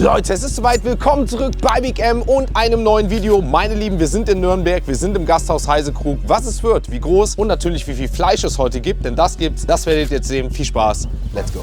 Leute, es ist soweit. Willkommen zurück bei Big M und einem neuen Video. Meine Lieben, wir sind in Nürnberg, wir sind im Gasthaus Heisekrug. Was es wird, wie groß und natürlich wie viel Fleisch es heute gibt, denn das gibt's, das werdet ihr jetzt sehen. Viel Spaß, let's go.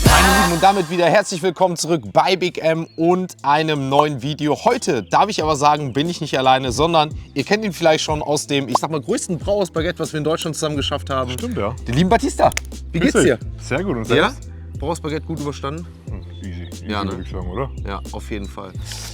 Meine Lieben, und damit wieder herzlich willkommen zurück bei Big M und einem neuen Video. Heute darf ich aber sagen, bin ich nicht alleine, sondern ihr kennt ihn vielleicht schon aus dem, ich sag mal, größten Brauhaus-Baguette, was wir in Deutschland zusammen geschafft haben. Stimmt, ja. Den lieben Batista. Wie geht's dir? Sehr gut. Und Ja? selbst? Brauhaus-Baguette gut überstanden? Easy, Ja, ne? würde ich sagen, oder? Ja, auf jeden Fall.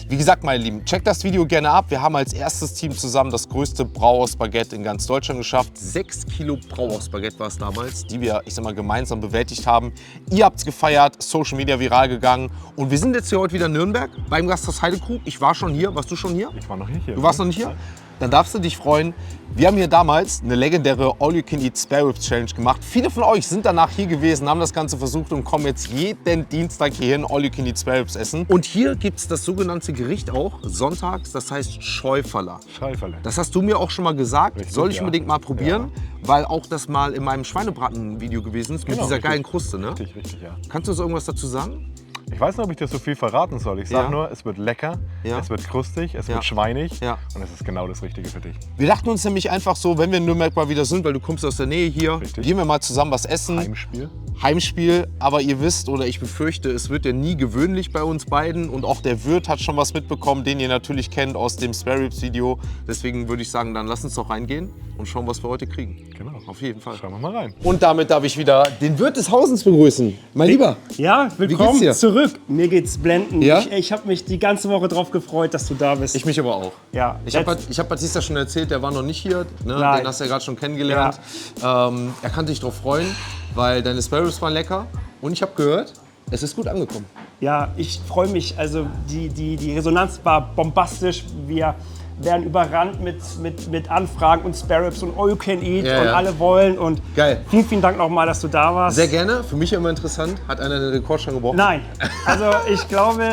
Wie gesagt, meine Lieben, checkt das Video gerne ab. Wir haben als erstes Team zusammen das größte Brauhaus-Baguette in ganz Deutschland geschafft. 6 Kilo Brauhaus-Baguette war es damals, die wir, ich sag mal, gemeinsam bewältigt haben. Ihr habt es gefeiert, Social Media viral gegangen. Und wir sind jetzt hier heute wieder in Nürnberg beim Gasthaus Heisekrug. Ich war schon hier. Warst du schon hier? Ich war noch nicht hier. Du warst noch nicht hier? Dann darfst du dich freuen. Wir haben hier damals eine legendäre All-You-Can-Eat Spare Ribs Challenge gemacht. Viele von euch sind danach hier gewesen, haben das Ganze versucht und kommen jetzt jeden Dienstag hierhin All-You-Can-Eat Spare Ribs essen. Und hier gibt es das sogenannte Gericht auch sonntags, das heißt Schäuferler. Scheiferle. Das hast du mir auch schon mal gesagt. Richtig, soll ich ja. unbedingt mal probieren, weil auch das mal in meinem Schweinebraten-Video gewesen ist mit Genau, dieser richtig. geilen Kruste. Ne? Richtig, ja. Kannst du uns irgendwas dazu sagen? Ich weiß nicht, ob ich dir so viel verraten soll. Ich sag Ja. nur, es wird lecker, Ja. es wird krustig, es Ja. wird schweinig Ja. und es ist genau das Richtige für dich. Wir dachten uns nämlich einfach so, wenn wir in Nürnberg mal wieder sind, weil du kommst aus der Nähe hier, Richtig. gehen wir mal zusammen was essen. Heimspiel. Heimspiel, aber ihr wisst oder ich befürchte, es wird ja nie gewöhnlich bei uns beiden und auch der Wirt hat schon was mitbekommen, den ihr natürlich kennt aus dem Spare Ribs Video. Deswegen würde ich sagen, dann lass uns doch reingehen und schauen, was wir heute kriegen. Genau. Auf jeden Fall. Schauen wir mal rein. Und damit darf ich wieder den Wirt des Hausens begrüßen. Mein Lieber. Ja, geht's willkommen dir? zurück. Mir geht's blendend. Ja? Ich habe mich die ganze Woche drauf gefreut, dass du da bist. Ich mich aber auch. ja, Ich hab Batista schon erzählt, der war noch nicht hier. Ne? Nein. Den hast du ja gerade schon kennengelernt. Er kann dich drauf freuen, weil deine Spare Ribs waren lecker. Und ich habe gehört, es ist gut angekommen. Ja, ich freue mich. Also die Resonanz war bombastisch. Wir werden überrannt mit Anfragen und Spare Ribs und All You Can Eat Ja, und ja. alle wollen. Und Geil. vielen Dank nochmal, dass du da warst. Sehr gerne. Für mich immer interessant. Hat einer den Rekord schon gebrochen? Nein, also ich glaube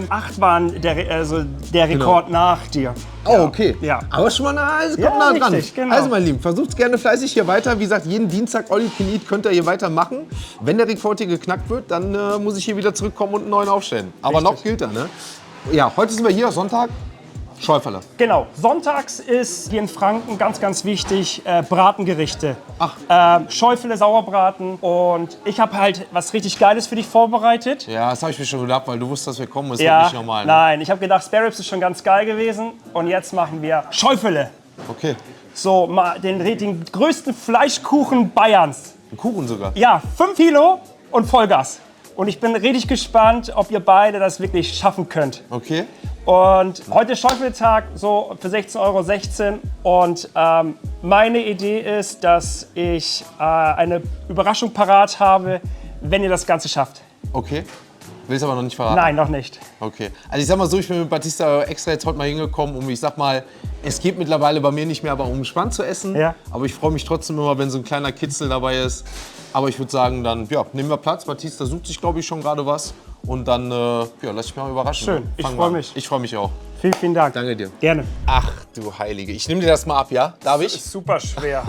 8 waren der Rekord nach dir. Oh, okay. Ja. Aber schon mal nah, also kommt Ja, nah dran. richtig, genau. Also, meine Lieben, versucht gerne fleißig hier weiter. Wie gesagt, jeden Dienstag All You Can Eat könnt ihr hier weitermachen. Wenn der Rekord hier geknackt wird, dann muss ich hier wieder zurückkommen und einen neuen aufstellen. Aber noch gilt er, ne? Ja, heute sind wir hier, Sonntag, Schäuferle. Genau, sonntags ist hier in Franken ganz wichtig Bratengerichte. Ach. Schäufele, Sauerbraten und ich habe halt was richtig Geiles für dich vorbereitet. Ja, das habe ich mir schon gedacht, weil du wusstest, dass wir kommen. Das ist Ja, nicht normal. Ne? nein, ich habe gedacht, Spare Ribs ist schon ganz geil gewesen und jetzt machen wir Schäufele. Okay, So, mal den größten Fleischkuchen Bayerns. ein Kuchen sogar. Ja, 5 Kilo und Vollgas. Und ich bin richtig gespannt, ob ihr beide das wirklich schaffen könnt. Okay. Und heute ist Schäufeltag, so für 16,16 €. Und meine Idee ist, dass ich eine Überraschung parat habe, wenn ihr das Ganze schafft. Okay. Willst aber noch nicht verraten? Nein, noch nicht. Okay. Also ich sag mal so, ich bin mit Batista extra jetzt heute mal hingekommen, um, ich sag mal, es geht mittlerweile bei mir nicht mehr, aber um spannend zu essen. Ja. Aber ich freue mich trotzdem immer, wenn so ein kleiner Kitzel dabei ist. Aber ich würde sagen, dann ja, nehmen wir Platz. Batista sucht sich, glaube ich, schon gerade was. Und dann ja, lass ich mich mal überraschen. Schön. Ich Fangen freu wir an. mich. Ich freue mich auch. Vielen Dank. Danke dir. Gerne. Ach du Heilige. Ich nehme dir das mal ab, ja? Darf ich? Super schwer.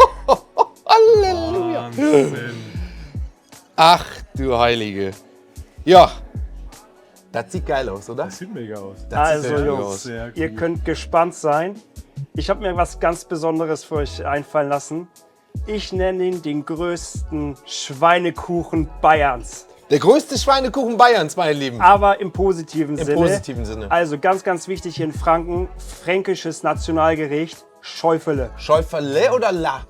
Halleluja. Ach du Heilige. Ja. Das sieht geil aus, oder? Sieht mega aus. Das Also sieht sehr gut Jungs, aus. Sehr ihr könnt gespannt sein. Ich habe mir was ganz Besonderes für euch einfallen lassen. Ich nenne ihn den größten Schweinekuchen Bayerns. Der größte Schweinekuchen Bayerns, meine Lieben. Aber im positiven Sinne. positiven Sinne. Also ganz wichtig hier in Franken, fränkisches Nationalgericht, Schäufele. Schäuferle oder La?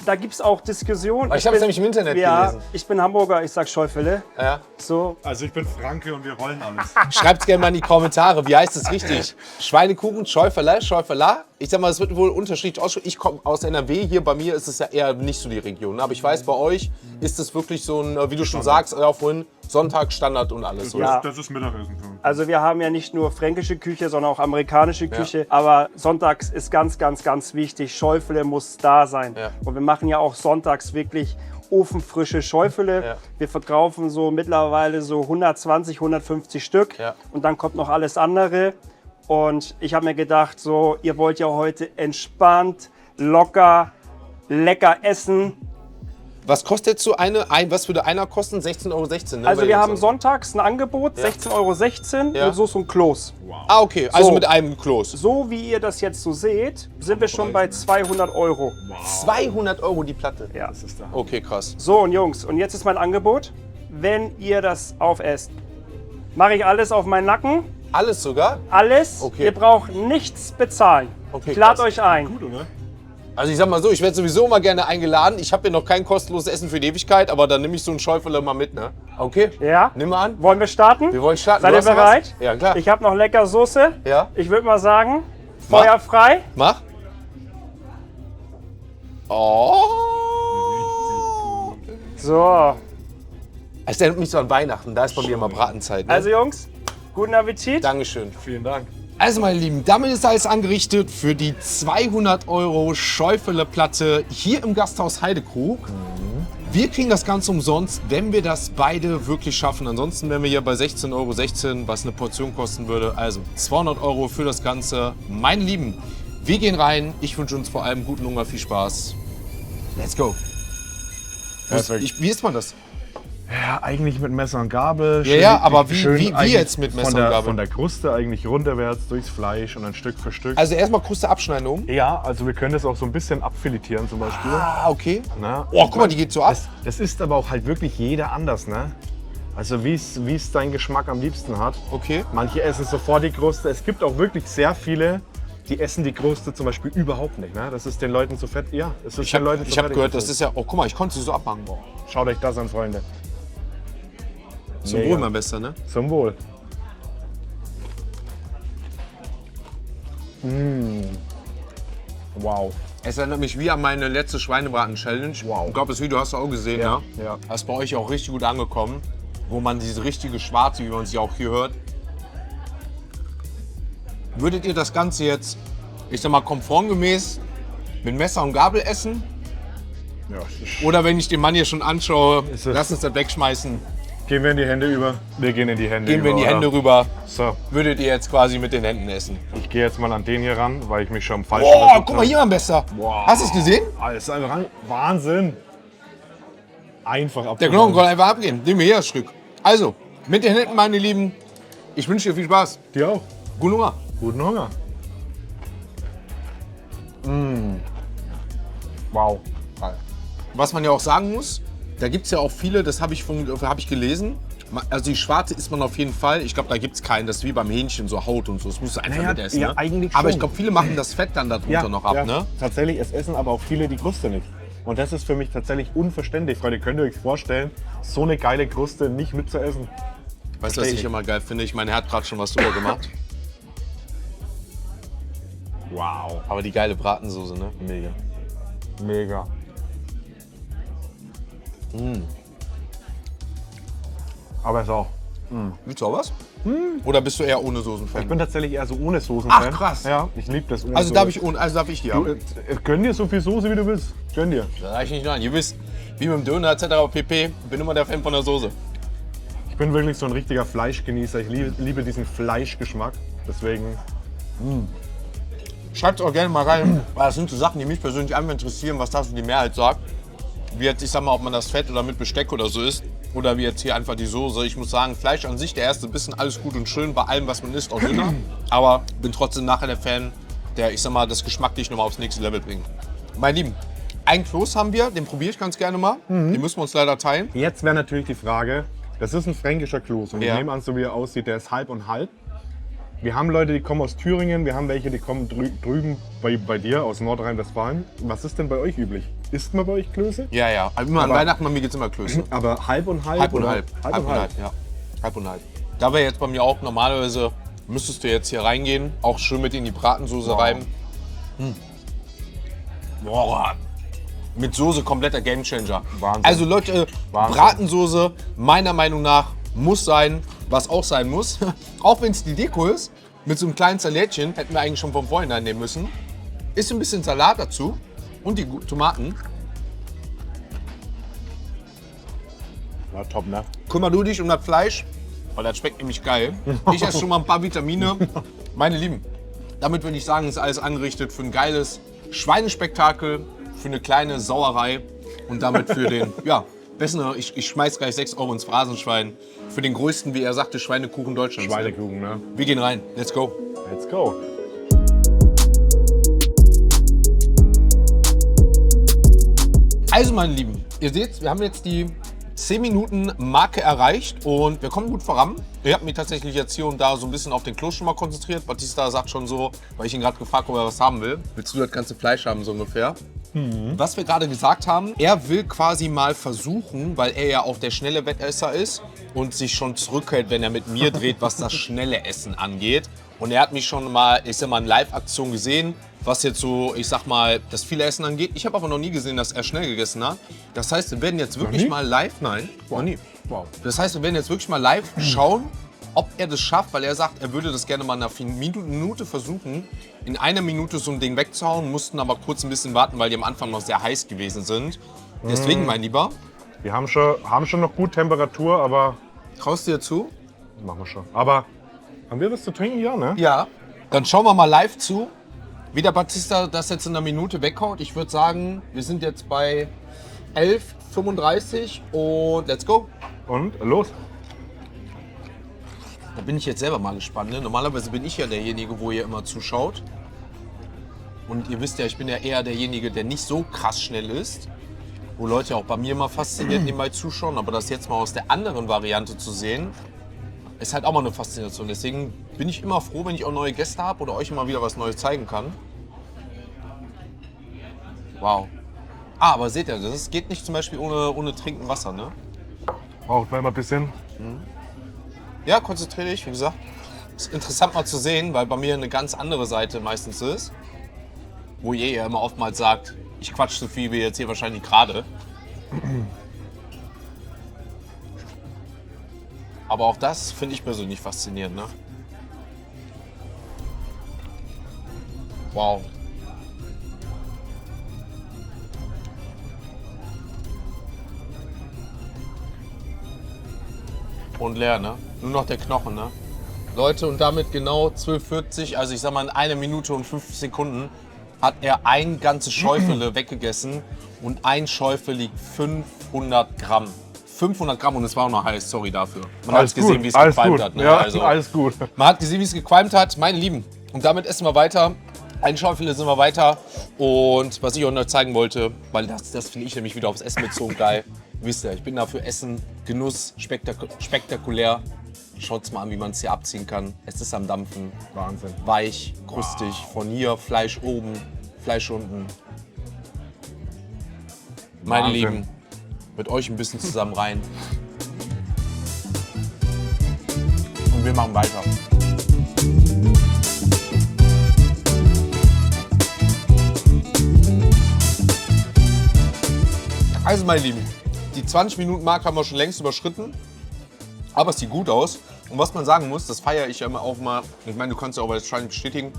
Da gibt es auch Diskussionen. Ich habe es nämlich im Internet ja, gelesen. ich bin Hamburger, ich sag Schäufele. Ja. So, Also ich bin Franke und wir rollen alles. Schreibt gerne mal in die Kommentare, wie heißt es richtig? Schweinekuchen, Schäuferle, Schäuferla? Ich sag mal, es wird wohl unterschiedlich aussprechen. Ich komme aus NRW, hier bei mir ist es ja eher nicht so die Region. Aber ich weiß, bei euch ist es wirklich so ein, wie du schon sagst, vorhin, Sonntag, Standard und alles. Oder? Ja. Das ist Mittagessen für uns. also wir haben ja nicht nur fränkische Küche, sondern auch amerikanische Küche. Aber sonntags ist ganz wichtig, Schäufele muss da sein. Ja. Und wir machen ja auch sonntags wirklich ofenfrische Schäufele. Ja. Wir verkaufen so mittlerweile so 120, 150 Stück. Ja. Und dann kommt noch alles andere. Und ich habe mir gedacht, so, ihr wollt ja heute entspannt, locker, lecker essen. Was kostet jetzt so was würde einer kosten? 16,16 €, ne? Also Weil wir ihr haben sagt- sonntags ein Angebot, 16,16 € Ja. mit Soße und Kloß. Ah, okay, also So. mit einem Kloß. So wie ihr das jetzt so seht, sind wir schon bei 200 €. 200 € die Platte. Ja. Das ist da. Okay, krass. So und Jungs, und jetzt ist mein Angebot, wenn ihr das aufesst, mache ich alles auf meinen Nacken, Alles sogar? alles, Okay. ihr braucht nichts bezahlen. Okay, Lad krass. euch ein. Gut, oder? Also ich sag mal so, ich werde sowieso immer gerne eingeladen. Ich habe hier noch kein kostenloses Essen für die Ewigkeit, aber dann nehme ich so einen Schäufele mal mit, ne? Okay? Ja? Nimm mal an. Wollen wir starten? Wir wollen starten. Seid Du ihr hast noch bereit? was? Ja, klar. Ich habe noch lecker Soße. Ja? Ich würde mal sagen, Mach. Feuer frei. Mach. Oh. So, Es erinnert mich so an Weihnachten. Da ist bei mir immer Bratenzeit. Ne? also Jungs, guten Appetit. Dankeschön. Vielen Dank. Also meine Lieben, damit ist alles angerichtet für die 200 € Schäufele-Platte hier im Gasthaus Heidekrug. Wir kriegen das Ganze umsonst, wenn wir das beide wirklich schaffen. Ansonsten wären wir hier bei 16,16 €, was eine Portion kosten würde. Also 200 € für das Ganze. Meine Lieben, wir gehen rein. Ich wünsche uns vor allem guten Hunger, viel Spaß. Let's go. Perfekt. Wie isst man das? Ja, eigentlich mit Messer und Gabel. Ja, aber wie eigentlich jetzt mit Messer von und der, Gabel? Von der Kruste eigentlich runterwärts durchs Fleisch und dann Stück für Stück. Also erstmal Kruste abschneiden oben. Ja, also wir können das auch so ein bisschen abfiletieren zum Beispiel. Ah, okay. Na, Oh, guck mal, die geht so ab. das ist aber auch halt wirklich jeder anders, ne? Also wie es dein Geschmack am liebsten hat. Okay. Manche essen sofort die Kruste. Es gibt auch wirklich sehr viele, die essen die Kruste zum Beispiel überhaupt nicht. Ne? Das ist den Leuten zu fett. Ja, es ist Ich den Leuten habe zu fett. gehört, das ist ja... Oh, guck mal, ich konnte sie so abmachen. Schaut euch das an, Freunde. Zum Mega. Wohl, mein Bester, ne? Zum Wohl. Wow. Es erinnert mich wie an meine letzte Schweinebraten-Challenge. Wow. Ich glaube, das Video hast du auch gesehen, ja? ja. Das ist bei euch auch richtig gut angekommen. Wo man diese richtige Schwarze, wie man sie auch hier hört. Würdet ihr das Ganze jetzt, ich sag mal, konformgemäß mit Messer und Gabel essen? Ja, Oder wenn ich den Mann hier schon anschaue, Ist es- lass uns das wegschmeißen, gehen wir in die Hände über? Wir gehen in die Hände gehen über. wir in die oder? Hände rüber. So, Würdet ihr jetzt quasi mit den Händen essen? ich gehe jetzt mal an den hier ran, weil ich mich schon falsch Oh, guck mal hier, mein Bester. Wow. Hast du es gesehen? Alles einfach ran. Wahnsinn. Einfach ab. Der Knochen kann einfach abgehen. Nehmen wir hier das Stück. Also, mit den Händen, meine Lieben, ich wünsche dir viel Spaß. Dir auch. Guten Hunger. Guten Hunger. Wow. Was man ja auch sagen muss, da gibt es ja auch viele, das habe ich gelesen. Also die schwarze isst man auf jeden Fall. Ich glaube, da gibt es keinen. Das ist wie beim Hähnchen, so Haut und so. Das musst du einfach Naja, mitessen. ja, Ne? eigentlich Aber schon. ich glaube, viele machen das Fett dann darunter noch ab. Ne? Tatsächlich, es essen aber auch viele die Kruste nicht. Und das ist für mich tatsächlich unverständlich. Freunde, könnt ihr euch vorstellen, so eine geile Kruste nicht mitzuessen? Weißt du, was ich immer geil finde? Ich meine, er hat gerade schon was drüber gemacht. Wow. Aber die geile Bratensoße, ne? Mega. Mega. Aber ist auch. Willst du auch was? Oder bist du eher ohne Ich Soßen-Fan? bin tatsächlich eher so ohne Soßen. Ach, krass. Ja, ich liebe das ohne Also Soße. darf ich die Du, haben? gönn dir so viel Soße, wie du willst. Gönn dir. Da reicht nicht nein. Ihr wisst, wie mit dem Döner etc. pp. Bin immer der Fan von der Soße. Ich bin wirklich so ein richtiger Fleischgenießer. Ich liebe diesen Fleischgeschmack. Deswegen. Schreibt es auch gerne mal rein, weil das sind so Sachen, die mich persönlich einfach interessieren, was da so die Mehrheit sagt. Wie jetzt, ich sag mal, ob man das Fett oder mit Besteck oder so isst. Oder wie jetzt hier einfach die Soße. Ich muss sagen, Fleisch an sich, der erste Bissen, alles gut und schön, bei allem, was man isst, auch Döner. Aber bin trotzdem nachher der Fan, der, ich sag mal, das geschmacklich nochmal aufs nächste Level bringt. Meine Lieben, einen Kloß haben wir, den probiere ich ganz gerne mal. Den müssen wir uns leider teilen. Jetzt wäre natürlich die Frage, das ist ein fränkischer Kloß und Ja. ich nehme an, so wie er aussieht, der ist halb und halb. Wir haben Leute, die kommen aus Thüringen, wir haben welche, die kommen drüben bei dir aus Nordrhein-Westfalen. Was ist denn bei euch üblich? Isst man bei euch Klöße? Ja, ja. Immer an Aber- Weihnachten, bei mir gibt es immer Klöße. Aber halb und halb? Halb und oder? halb. Halb und halb. ja. Halb und halb. Da wäre jetzt bei mir auch normalerweise, müsstest du jetzt hier reingehen, auch schön mit in die Bratensoße rein. Boah. Mit Soße kompletter Gamechanger. Wahnsinn. Also Leute, Wahnsinn. Bratensoße meiner Meinung nach muss sein, was auch sein muss. Auch wenn es die Deko ist, mit so einem kleinen Salätchen, hätten wir eigentlich schon von vornherein nehmen müssen. Ist ein bisschen Salat dazu und die Tomaten. Ja, top, ne? Kümmer du dich um das Fleisch, weil das schmeckt nämlich geil. Ich esse schon mal ein paar Vitamine. Meine Lieben, damit würde ich sagen, ist alles angerichtet für ein geiles Schweinespektakel, für eine kleine Sauerei. Und damit für den, ja, besten, ich schmeiß gleich 6 Euro ins Phrasenschwein. Für den größten, wie er sagte, Schweinekuchen Deutschlands. Schweinekuchen, ne? Wir gehen rein. Let's go. Let's go. Also, meine Lieben, ihr seht, wir haben jetzt die 10 Minuten Marke erreicht und wir kommen gut voran. Ich habe mich tatsächlich jetzt hier und da so ein bisschen auf den Kloß schon mal konzentriert. Batista sagt schon so, weil ich ihn gerade gefragt habe, ob er was haben will. Willst du das ganze Fleisch haben, so ungefähr? Was wir gerade gesagt haben, er will quasi mal versuchen, weil er ja auch der schnelle Wettesser ist und sich schon zurückhält, wenn er mit mir dreht, was das schnelle Essen angeht. Und er hat mich schon mal, ich sag mal, in Live-Aktion gesehen, was jetzt so, ich sag mal, das viele Essen angeht. Ich habe aber noch nie gesehen, dass er schnell gegessen hat. Das heißt, wir werden jetzt wirklich mal live, nein, noch nie. Wow. Das heißt, wir werden jetzt wirklich mal live schauen, ob er das schafft, weil er sagt, er würde das gerne mal nach einer Minute versuchen, in einer Minute so ein Ding wegzuhauen, mussten aber kurz ein bisschen warten, weil die am Anfang noch sehr heiß gewesen sind. Deswegen, mein Lieber, Wir haben schon noch gut Temperatur, aber traust du dir zu? machen wir schon. Aber haben wir was zu trinken? Ja, ne? Ja. Dann schauen wir mal live zu, wie der Batista das jetzt in einer Minute weghaut. Ich würde sagen, wir sind jetzt bei 11:35 und let's go. Und los. Da bin ich jetzt selber mal gespannt. Ne? Normalerweise bin ich ja derjenige, wo ihr immer zuschaut. Und ihr wisst ja, ich bin ja eher derjenige, der nicht so krass schnell ist. Wo Leute auch bei mir mal fasziniert nebenbei zuschauen. Aber das jetzt mal aus der anderen Variante zu sehen, ist halt auch mal eine Faszination. Deswegen bin ich immer froh, wenn ich auch neue Gäste habe oder euch immer wieder was Neues zeigen kann. Wow. Ah, aber seht ihr, das geht nicht zum Beispiel ohne Trinken Wasser, ne? Braucht man mal ein bisschen. Ja, konzentriere dich, wie gesagt. Ist interessant mal zu sehen, weil bei mir eine ganz andere Seite meistens ist. Wo ihr ja immer oftmals sagt, ich quatsch so viel wie jetzt hier wahrscheinlich gerade. Aber auch das finde ich persönlich faszinierend, ne? Wow. Und leer, ne? Nur noch der Knochen, ne? Leute, und damit genau 12:40, also ich sag mal in 1 Minute und 50 Sekunden, hat er ein ganzes Schäufele weggegessen und ein Schäufel liegt 500 Gramm. 500 Gramm und es war auch noch heiß, sorry dafür. Man hat gesehen, wie es gequalmt hat. Ne? Ja, Also, alles gut. man hat gesehen, wie es gequalmt hat, meine Lieben. Und damit essen wir weiter. Ein Schäufele sind wir weiter. Und was ich euch noch zeigen wollte, weil das finde ich nämlich wieder aufs Essen bezogen geil. Wisst ihr, ich bin da für Essen, Genuss, spektakulär. Schaut's mal an, wie man es hier abziehen kann. Es ist am Dampfen. Wahnsinn. Weich, krustig. Von hier Fleisch oben, Fleisch unten. Meine Wahnsinn. Lieben, mit euch ein bisschen zusammen rein. Und wir machen weiter. Also meine Lieben, die 20-Minuten-Marke haben wir schon längst überschritten. Aber es sieht gut aus. Und was man sagen muss, das feiere ich ja immer auch mal. Ich meine, du kannst ja auch wahrscheinlich bestätigen.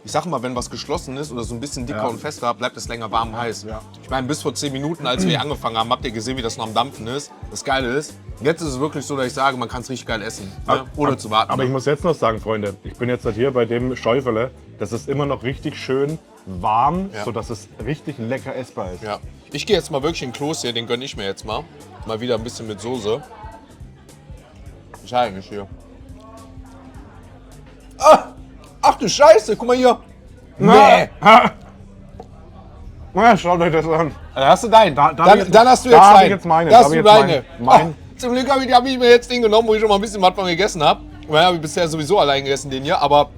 Ich sage mal, wenn was geschlossen ist oder so ein bisschen dicker und fester, bleibt es länger warm und heiß. Ja. Ich meine, bis vor 10 Minuten, als wir hier angefangen haben, habt ihr gesehen, wie das noch am Dampfen ist. Das Geile ist, jetzt ist es wirklich so, dass ich sage, man kann es richtig geil essen, ne? Ohne zu warten. Aber ich muss jetzt noch sagen, Freunde, ich bin jetzt halt hier bei dem Schäufele. Das ist immer noch richtig schön warm, Ja. sodass es richtig lecker essbar ist. Ja. Ich gehe jetzt mal wirklich in den Kloß hier, den gönne ich mir jetzt mal. Mal wieder ein bisschen mit Soße. Was ist eigentlich hier? Ah! Ach du Scheiße, guck mal hier. Nee. Na, schaut euch das an. Dann hast du deinen. Da hab ich Dann jetzt- hast du da jetzt hab ich deinen. jetzt meine. Da Da hast hab du ich jetzt deine. mein- Oh, zum Glück hab ich mir jetzt den genommen, wo ich schon mal ein bisschen was von gegessen habe. Weil habe ich bisher sowieso allein gegessen, den hier. Aber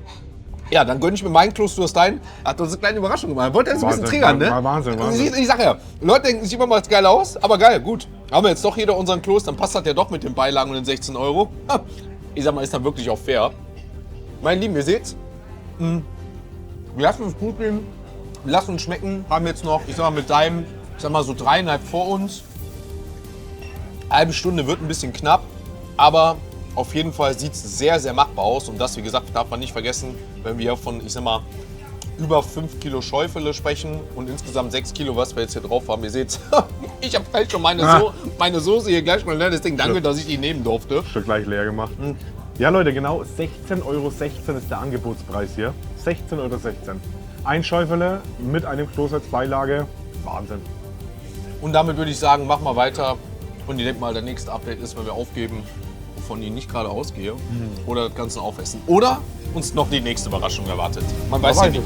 ja, dann gönn ich mir meinen Kloß, du hast deinen. Hat uns eine kleine Überraschung gemacht. Wollte jetzt ein bisschen Wahnsinn, triggern, ne? Wahnsinn, Wahnsinn. Ich sag ja, Leute denken sich immer mal geil aus, aber geil, gut. Haben wir jetzt doch jeder unseren Kloß, dann passt das ja doch mit den Beilagen und den 16 Euro. Ich sag mal, ist dann wirklich auch fair. Meine Lieben, ihr seht's. Wir lassen uns gut gehen. Wir lassen uns schmecken. Haben jetzt noch, ich sag mal, mit deinem, ich sag mal, so 3,5 vor uns. Halbe Stunde wird ein bisschen knapp, aber auf jeden Fall sieht es sehr, sehr machbar aus. Und das, wie gesagt, darf man nicht vergessen, wenn wir von, ich sag mal, über 5 Kilo Schäufele sprechen und insgesamt 6 Kilo, was wir jetzt hier drauf haben. Ihr seht, ich habe gleich schon meine Soße hier gleich mal leer. Deswegen danke, dass ich die nehmen durfte. Schon gleich leer gemacht. Ja, Leute, genau 16,16 € ist der Angebotspreis hier. 16,16 €. Ein Schäufele mit einem Kloß als Beilage. Wahnsinn. Und damit würde ich sagen, mach mal weiter. Und ich denke mal, der nächste Update ist, wenn wir aufgeben, wovon ich nicht gerade ausgehe. Oder das Ganze aufessen. Oder uns noch die nächste Überraschung erwartet. Man weiß ja nicht.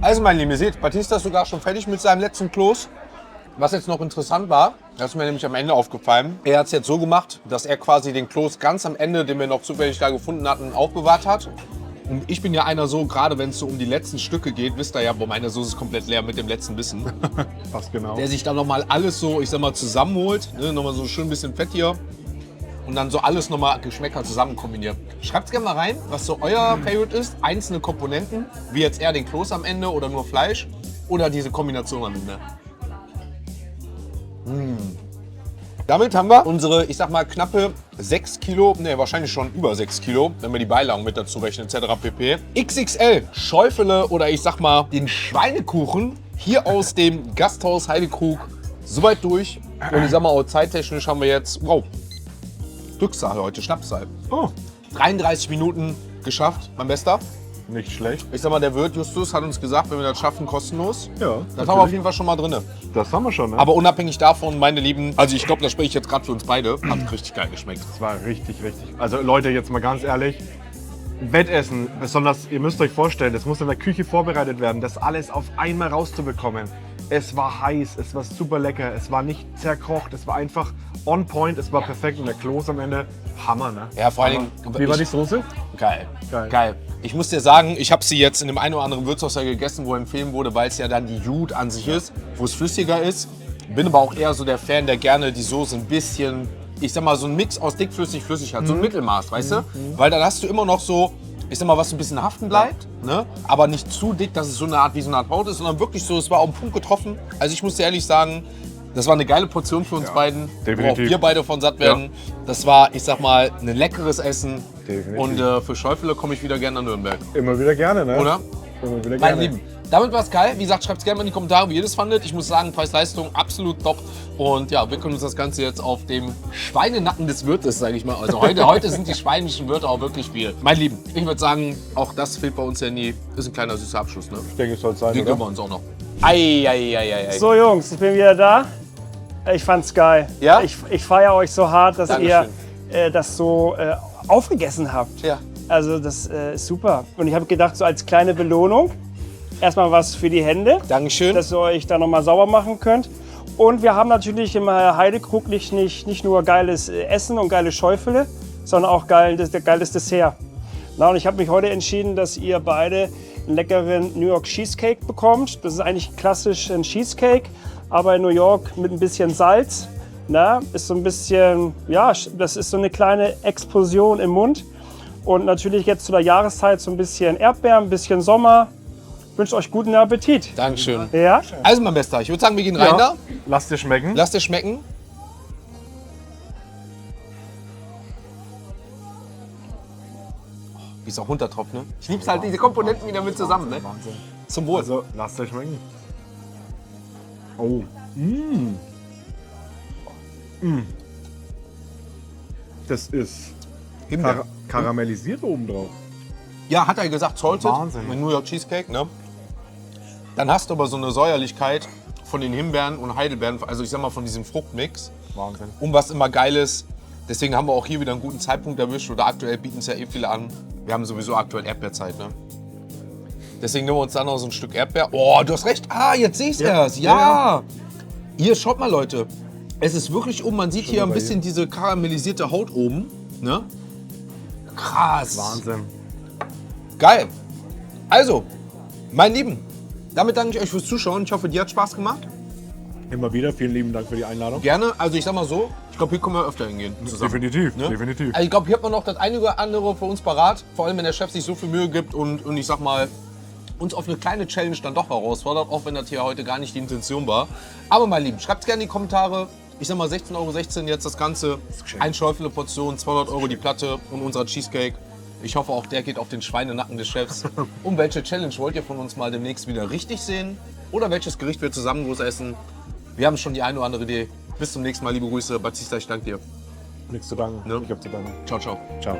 Also mein Lieben, ihr seht, Batista ist sogar schon fertig mit seinem letzten Kloß. Was jetzt noch interessant war, das ist mir nämlich am Ende aufgefallen, er hat es jetzt so gemacht, dass er quasi den Kloß ganz am Ende, den wir noch zufällig da gefunden hatten, aufbewahrt hat. Und ich bin ja einer so, gerade wenn es so um die letzten Stücke geht, wisst ihr ja, boah, meine Soße ist komplett leer mit dem letzten Bissen. Passt genau. Der sich dann nochmal alles so, ich sag mal, zusammenholt, ne, nochmal so schön ein bisschen Fett hier. Und dann so alles nochmal Geschmäcker zusammen kombiniert. Schreibt gerne mal rein, was so euer Favorite ist. Einzelne Komponenten, wie jetzt eher den Kloß am Ende oder nur Fleisch. Oder diese Kombination am Ende. Damit haben wir unsere, ich sag mal, knappe 6 Kilo, ne, wahrscheinlich schon über 6 Kilo, wenn wir die Beilagen mit dazu rechnen, etc. pp. XXL Schäufele oder ich sag mal den Schweinekuchen hier aus dem Gasthaus Heidekrug soweit durch. Und ich sag mal, auch zeittechnisch haben wir jetzt, wow, Glückszahl heute, Schnapszahl. Oh, 33 Minuten geschafft, mein Bester. nicht schlecht. Ich sag mal, der Wirt Justus hat uns gesagt, wenn wir das schaffen, kostenlos. Ja, Das haben wir auf jeden Fall schon mal drin. Das haben wir schon, ne? Aber unabhängig davon, meine Lieben, also ich glaube, das spreche ich jetzt gerade für uns beide, hat richtig geil geschmeckt. Das war richtig. Also Leute, jetzt mal ganz ehrlich, Wettessen, besonders, ihr müsst euch vorstellen, das muss in der Küche vorbereitet werden, das alles auf einmal rauszubekommen. Es war heiß, es war super lecker, es war nicht zerkocht, es war einfach on point, es war perfekt und der Kloß am Ende, Hammer, ne? Ja, vor allen Dingen. Wie war die Soße? Geil. Geil. Geil. Ich muss dir sagen, ich habe sie jetzt in dem einen oder anderen Wirtshaus ja gegessen, wo empfehlen wurde, weil es ja dann die Jute an sich ist, wo es flüssiger ist. Bin aber auch eher so der Fan, der gerne die Soße ein bisschen, ich sag mal, so einen Mix aus dickflüssig, flüssig hat. So ein Mittelmaß, weißt du? Weil dann hast du immer noch so, ich sag mal, was ein bisschen haften bleibt, ne? Aber nicht zu dick, dass es so eine Art wie so eine Art Haut ist, sondern wirklich so, es war auf den Punkt getroffen. Also ich muss dir ehrlich sagen, das war eine geile Portion für uns beiden, definitiv. worauf wir beide von satt werden. Das war, ich sag mal, ein leckeres Essen. Definitiv. Und für Schäufele komme ich wieder gerne nach Nürnberg. Immer wieder gerne, ne? Oder? Immer wieder gerne. Meine Lieben, damit war es geil. Wie gesagt, schreibt es gerne mal in die Kommentare, wie ihr das fandet. Ich muss sagen, Preis-Leistung absolut top. Und ja, wir können uns das Ganze jetzt auf dem Schweinenacken des Wirtes, sage ich mal. Also heute sind die schweinischen Wirte auch wirklich viel. Meine Lieben, ich würde sagen, auch das fehlt bei uns ja nie. Ist ein kleiner süßer Abschluss, ne? Ich denke, es soll sein, Den oder? gönnen wir uns auch noch. Ei. So Jungs, ich bin wieder da. Ich fand's geil. Ja? Ich feiere euch so hart, dass Dankeschön. ihr das so aufgegessen habt. Ja. Also das ist super. Und ich habe gedacht, so als kleine Belohnung, erstmal was für die Hände, Dankeschön. dass ihr euch da nochmal sauber machen könnt. Und wir haben natürlich im Heidekrug nicht nur geiles Essen und geile Schäufele, sondern auch geiles Dessert. Na, und ich habe mich heute entschieden, dass ihr beide einen leckeren New York Cheesecake bekommt. Das ist eigentlich klassisch ein Cheesecake, aber in New York mit ein bisschen Salz. Na, ist so ein bisschen, ja, das ist so eine kleine Explosion im Mund. Und natürlich jetzt zu der Jahreszeit so ein bisschen Erdbeeren, ein bisschen Sommer. Ich wünsche euch guten Appetit. Dankeschön. Ja? Also mein Bester, ich würde sagen, wir gehen rein da. Lass dir schmecken. Lasst dir schmecken. Wie es auch runtertropft, ne? Ich lieb's halt, diese Komponenten wieder mit zusammen, ne? Zum Wohl. Also, lass dir schmecken. Oh. Das ist Himbeer. karamellisiert oben drauf. Ja, hat er gesagt, salted. Wahnsinn. Mit New York Cheesecake, ne? Dann hast du aber so eine Säuerlichkeit von den Himbeeren und Heidelbeeren, also ich sag mal von diesem Fruchtmix. Wahnsinn. Und was immer geil ist, deswegen haben wir auch hier wieder einen guten Zeitpunkt erwischt, oder aktuell bieten es ja viele an. Wir haben sowieso aktuell Erdbeerzeit, ne? Deswegen nehmen wir uns dann noch so ein Stück Erdbeer. Oh, du hast recht. Ah, jetzt sehe ich erst. Ja. Hier, schaut mal, Leute. Es ist wirklich oben, man sieht hier ein bisschen diese karamellisierte Haut oben, ne? Krass. Wahnsinn. Geil. Also, mein Lieben, damit danke ich euch fürs Zuschauen. Ich hoffe, dir hat Spaß gemacht. Immer wieder, vielen lieben Dank für die Einladung. Gerne. Also ich sag mal so, ich glaube, hier können wir öfter hingehen zusammen. Definitiv, Ne? definitiv. Also ich glaube, hier hat man noch das eine oder andere für uns parat. Vor allem, wenn der Chef sich so viel Mühe gibt und ich sag mal, uns auf eine kleine Challenge dann doch herausfordert, auch wenn das hier heute gar nicht die Intention war. Aber mein Lieben, schreibt gerne in die Kommentare. Ich sag mal 16,16 € jetzt das Ganze. Ein Schäufele Portion, 200 € die Platte und unser Cheesecake. Ich hoffe, auch der geht auf den Schweinenacken des Chefs. Und welche Challenge wollt ihr von uns mal demnächst wieder richtig sehen? Oder welches Gericht wir zusammen groß essen? Wir haben schon die eine oder andere Idee. Bis zum nächsten Mal, liebe Grüße. Batista, ich danke dir. Nichts zu danken. Ne? Ich hab zu danken. Ciao, ciao. Ciao.